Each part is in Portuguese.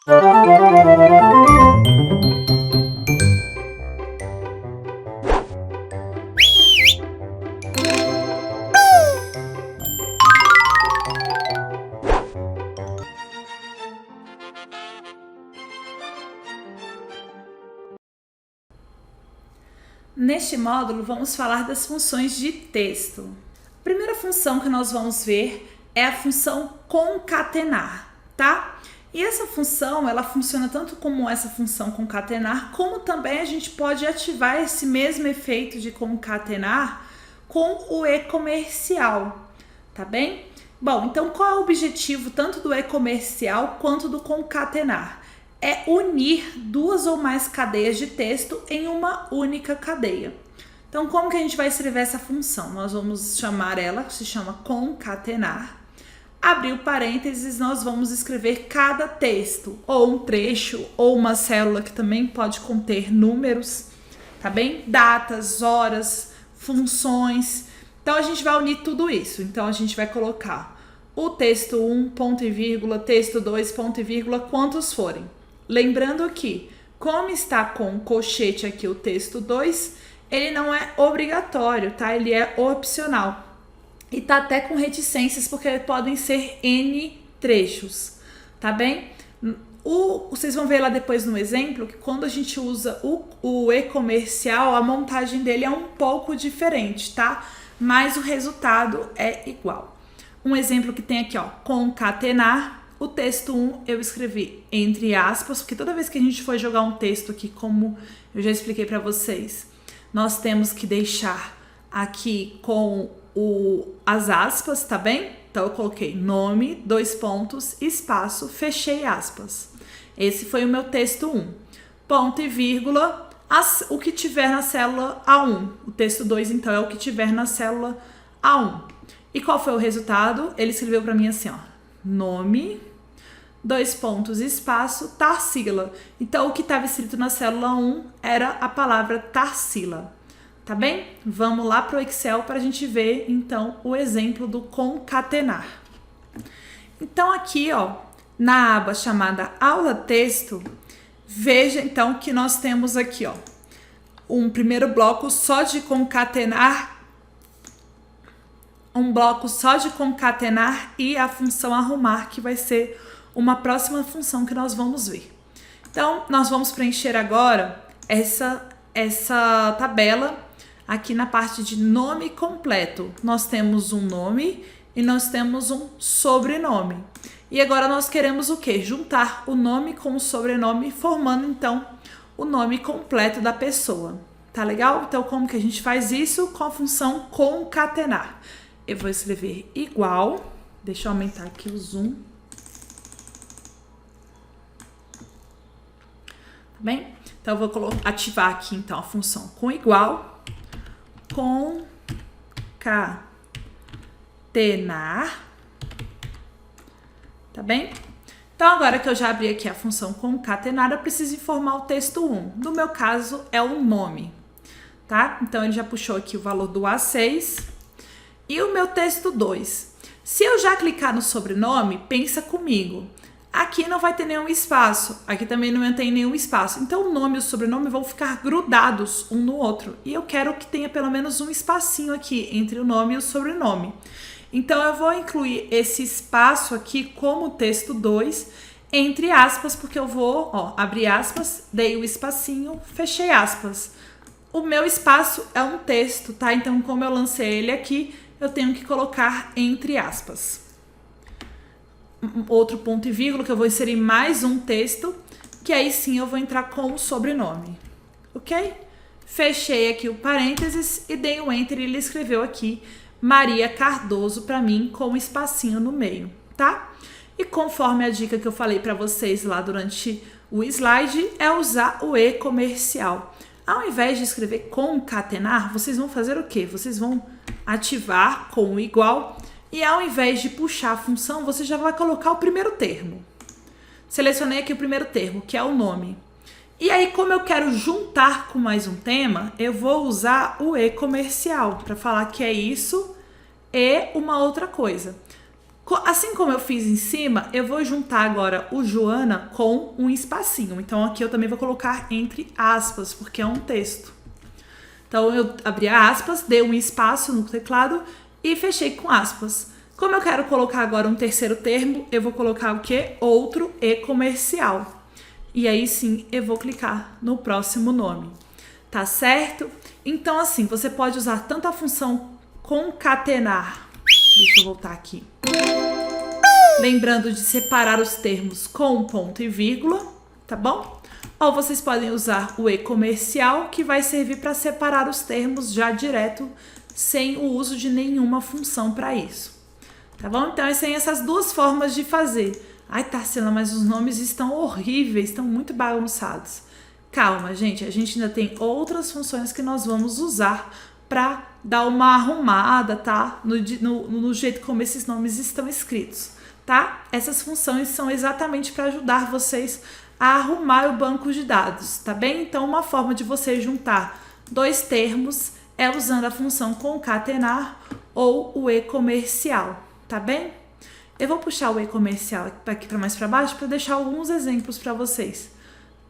Neste módulo, vamos falar das funções de texto. A primeira função que nós vamos ver é a função concatenar, tá? E essa função, ela funciona tanto como essa função concatenar, como também a gente pode ativar esse mesmo efeito de concatenar com o e-comercial, tá bem? Bom, então qual é o objetivo tanto do e-comercial quanto do concatenar? É unir duas ou mais cadeias de texto em uma única cadeia. Então, como que a gente vai escrever essa função? Nós vamos chamar ela, que se chama concatenar. Abrir o parênteses, nós vamos escrever cada texto, ou um trecho, ou uma célula que também pode conter números, tá bem? Datas, horas, funções. Então, a gente vai unir tudo isso. Então, a gente vai colocar o texto 1, ponto e vírgula, texto 2, ponto e vírgula, quantos forem. Lembrando que, como está com colchete aqui o texto 2, ele não é obrigatório, tá? Ele é opcional. E tá até com reticências, porque podem ser N trechos, tá bem? Vocês vão ver lá depois no exemplo que quando a gente usa o e-comercial, a montagem dele é um pouco diferente, tá? Mas o resultado é igual. Um exemplo que tem aqui, ó, concatenar. O texto 1 eu escrevi entre aspas, porque toda vez que a gente for jogar um texto aqui, como eu já expliquei para vocês, nós temos que deixar aqui com as aspas, tá bem? Então eu coloquei nome, 2 pontos, espaço, fechei aspas. Esse foi o meu texto 1. Ponto e vírgula, o que tiver na célula A1. O texto 2, então, é o que tiver na célula A1. E qual foi o resultado? Ele escreveu para mim assim, ó, nome, 2 pontos, espaço, Tarsila. Então, o que estava escrito na célula 1 era a palavra Tarsila. Tá bem? Vamos lá para o Excel para a gente ver, então, o exemplo do concatenar. Então, aqui, ó, na aba chamada Aula Texto, veja, então, que nós temos aqui, ó, um primeiro bloco só de concatenar, e a função arrumar, que vai ser uma próxima função que nós vamos ver. Então, nós vamos preencher agora essa tabela aqui na parte de nome completo. Nós temos um nome e nós temos um sobrenome. E agora nós queremos o quê? Juntar o nome com o sobrenome, formando, então, o nome completo da pessoa. Tá legal? Então, como que a gente faz isso? Com a função concatenar. Eu vou escrever igual. Deixa eu aumentar aqui o zoom. Bem? Então, eu vou ativar aqui, então, a função com igual, concatenar, tá bem? Então, agora que eu já abri aqui a função concatenar, eu preciso informar o texto 1. No meu caso, é o nome, tá? Então, ele já puxou aqui o valor do A6 e o meu texto 2. Se eu já clicar no sobrenome, pensa comigo. Aqui não vai ter nenhum espaço, aqui também não tem nenhum espaço. Então, o nome e o sobrenome vão ficar grudados um no outro. E eu quero que tenha pelo menos um espacinho aqui entre o nome e o sobrenome. Então, eu vou incluir esse espaço aqui como texto 2, entre aspas, porque eu vou, ó, abrir aspas, dei o espacinho, fechei aspas. O meu espaço é um texto, tá? Então, como eu lancei ele aqui, eu tenho que colocar entre aspas. Outro ponto e vírgula, que eu vou inserir mais um texto, que aí sim eu vou entrar com o sobrenome, ok? Fechei aqui o parênteses e dei um enter e ele escreveu aqui Maria Cardoso para mim com um espacinho no meio, tá? E conforme a dica que eu falei para vocês lá durante o slide, é usar o e-comercial. Ao invés de escrever concatenar, vocês vão fazer o quê? Vocês vão ativar com o igual. E ao invés de puxar a função, você já vai colocar o primeiro termo. Selecionei aqui o primeiro termo, que é o nome. E aí, como eu quero juntar com mais um tema, eu vou usar o e-comercial para falar que é isso e uma outra coisa. Assim como eu fiz em cima, eu vou juntar agora o Joana com um espacinho. Então, aqui eu também vou colocar entre aspas, porque é um texto. Então, eu abri aspas, dei um espaço no teclado e fechei com aspas. Como eu quero colocar agora um terceiro termo, eu vou colocar o quê? Outro e-comercial. E aí sim, eu vou clicar no próximo nome. Tá certo? Então, assim, você pode usar tanto a função concatenar. Deixa eu voltar aqui. Lembrando de separar os termos com ponto e vírgula, tá bom? Ou vocês podem usar o e-comercial, que vai servir para separar os termos já direto, sem o uso de nenhuma função para isso. Tá bom? Então, essas duas formas de fazer. Ai, Tarsila, mas os nomes estão horríveis, estão muito bagunçados. Calma, gente, a gente ainda tem outras funções que nós vamos usar para dar uma arrumada, tá? No jeito como esses nomes estão escritos, tá? Essas funções são exatamente para ajudar vocês a arrumar o banco de dados, tá bem? Então, uma forma de você juntar dois termos é usando a função concatenar ou o e-comercial, tá bem? Eu vou puxar o e-comercial aqui para mais para baixo para deixar alguns exemplos para vocês.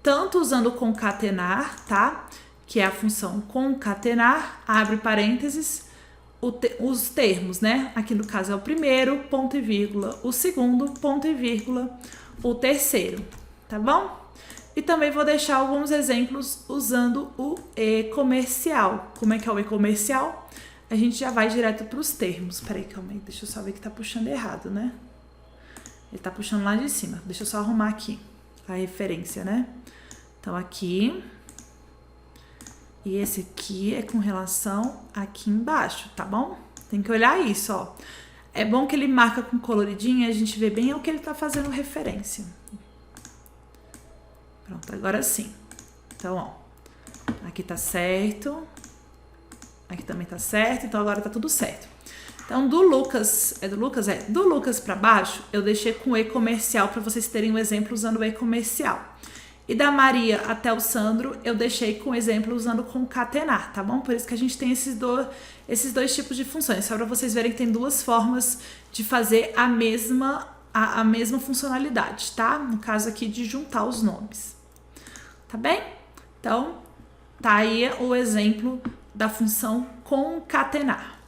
Tanto usando concatenar, tá? Que é a função concatenar, abre parênteses, os termos, né? Aqui no caso é o primeiro, ponto e vírgula, o segundo, ponto e vírgula, o terceiro, tá bom? E também vou deixar alguns exemplos usando o e-comercial. Como é que é o e-comercial? A gente já vai direto para os termos. Peraí, calma aí, deixa eu só ver que tá puxando errado, né? Ele tá puxando lá de cima. Deixa eu só arrumar aqui a referência, né? Então, aqui. E esse aqui é com relação aqui embaixo, tá bom? Tem que olhar isso, ó. É bom que ele marca com coloridinho e a gente vê bem ao que ele tá fazendo referência. Pronto, agora sim. Então, ó. Aqui tá certo. Aqui também tá certo, então agora tá tudo certo. Então, do Lucas para baixo, eu deixei com e-comercial para vocês terem um exemplo usando o e-comercial. E da Maria até o Sandro, eu deixei com exemplo usando concatenar, tá bom? Por isso que a gente tem esses dois tipos de funções, só para vocês verem que tem duas formas de fazer a mesma funcionalidade, tá? No caso aqui de juntar os nomes. Tá bem? Então, tá aí o exemplo da função concatenar.